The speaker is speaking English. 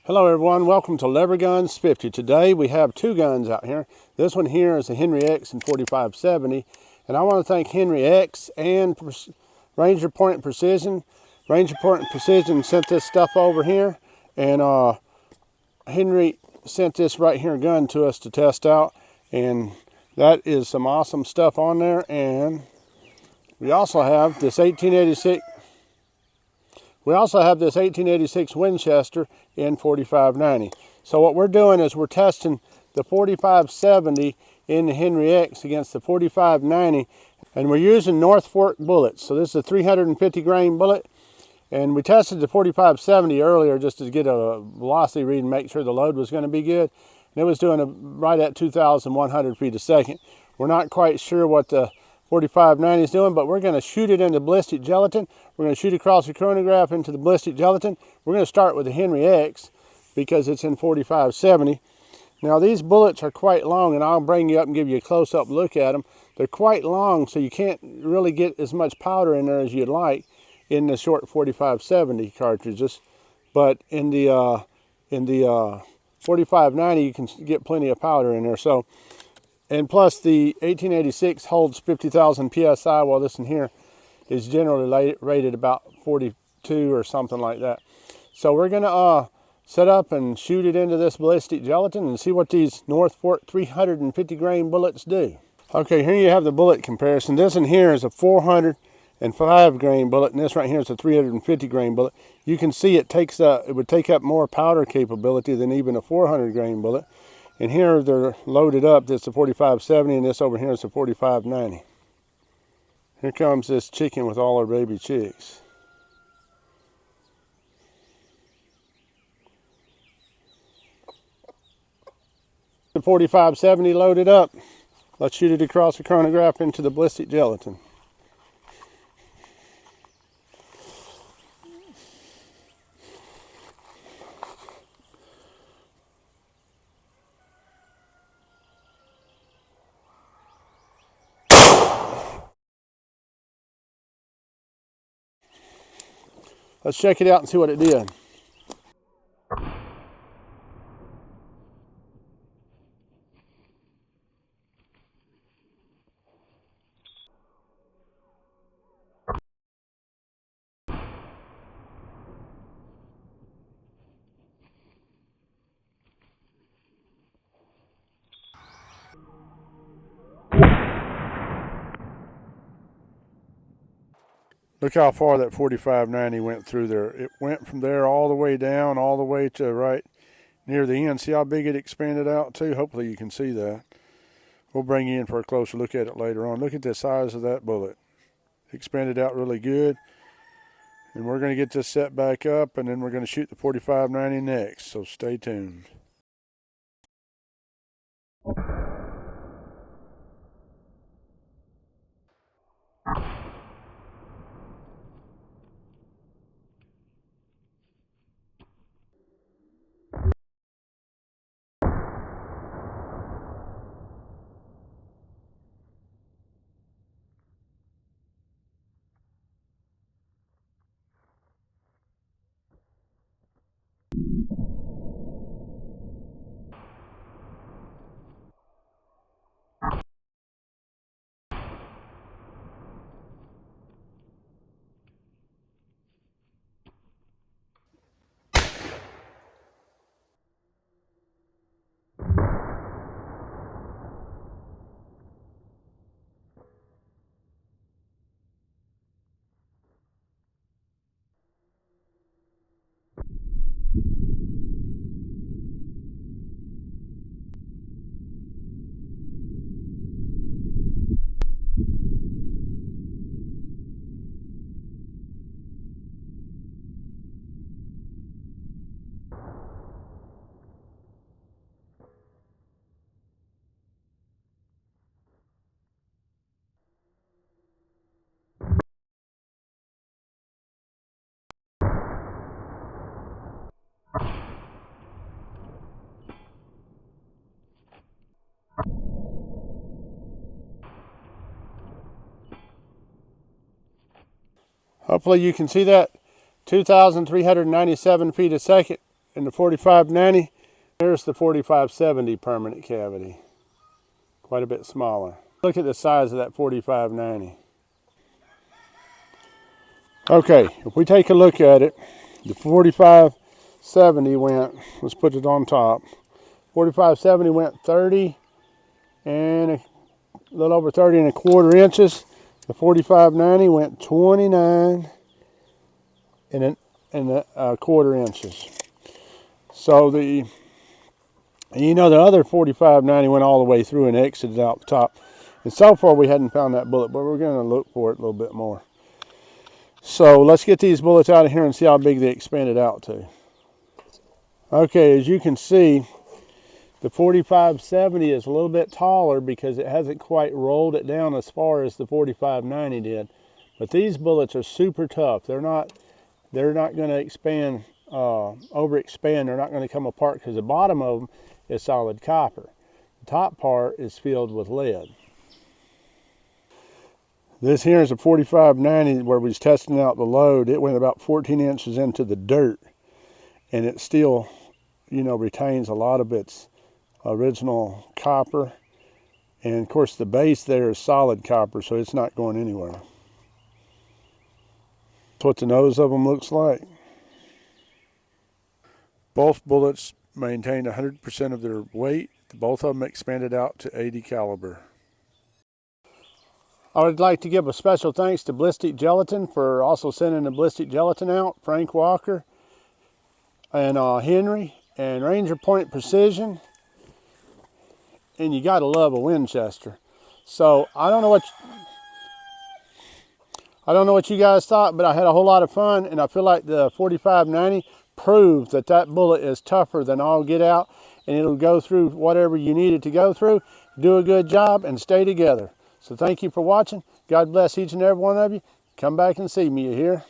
Hello everyone, welcome to Lever Guns 50. Today we have two guns out here. This one here is a Henry X in 4570, and I want to thank Henry X and Ranger Point Precision. Ranger Point Precision sent this stuff over here, and Henry sent this right here gun to us to test out, and that is some awesome stuff on there. And we also have this 1886 Winchester in 4590. So what we're doing is we're testing the 4570 in the Henry X against the 4590, and we're using North Fork bullets. So this is a 350 grain bullet, and we tested the 4570 earlier just to get a velocity read and make sure the load was going to be good, and it was doing right at 2,100 feet a second. We're not quite sure what the 4590 is doing, but we're going to shoot it into ballistic gelatin. We're going to shoot across the chronograph into the ballistic gelatin. We're going to start with the Henry X because it's in 4570. Now these bullets are quite long, and I'll bring you up and give you a close-up look at them. They're quite long, so you can't really get as much powder in there as you'd like in the short 4570 cartridges. But in the 4590, you can get plenty of powder in there. So. And plus the 1886 holds 50,000 PSI, while this in here is generally rated about 42 or something like that. So we're gonna set up and shoot it into this ballistic gelatin and see what these North Fork 350 grain bullets do. Okay, here you have the bullet comparison. This in here is a 405 grain bullet, and this right here is a 350 grain bullet. You can see it would take up more powder capability than even a 400 grain bullet. And here they're loaded up. This is a 4570, and this over here is a 4590. Here comes this chicken with all her baby chicks. The 4570 loaded up. Let's shoot it across the chronograph into the ballistic gelatin. Let's check it out and see what it did. Look how far that 4590 went through there. It went from there all the way down, all the way to right near the end. See how big it expanded out too? Hopefully you can see that. We'll bring you in for a closer look at it later on. Look at the size of that bullet. Expanded out really good. And we're going to get this set back up, and then we're going to shoot the 4590 next. So stay tuned. Hopefully you can see that 2,397 feet a second in the 4590. Here's the 4570 permanent cavity. Quite a bit smaller. Look at the size of that 4590. Okay, if we take a look at it, the 4570 went, let's put it on top. 4570 went 30 and a little over 30 and a quarter inches. The 4590 went 29 and a quarter inches. So the other 4590 went all the way through and exited out the top. And so far we hadn't found that bullet, but we're going to look for it a little bit more. So let's get these bullets out of here and see how big they expanded out to. Okay, as you can see, the 4570 is a little bit taller because it hasn't quite rolled it down as far as the 4590 did. But these bullets are super tough. They're not going to expand, overexpand. They're not going to come apart because the bottom of them is solid copper. The top part is filled with lead. This here is a 4590 where we was testing out the load. It went about 14 inches into the dirt, and it still, retains a lot of its original copper. And of course the base there is solid copper, so it's not going anywhere. That's what the nose of them looks like. Both bullets maintained 100% of their weight. Both of them expanded out to 80 caliber. I would like to give a special thanks to Ballistic Gelatin for also sending the ballistic gelatin out, Frank Walker and Henry, and Ranger Point Precision. And you gotta love a Winchester. So I don't know what you guys thought, but I had a whole lot of fun, and I feel like the 4590 proved that bullet is tougher than all get out, and it'll go through whatever you need it to go through, do a good job, and stay together. So thank you for watching. God bless each and every one of you. Come back and see me, you hear?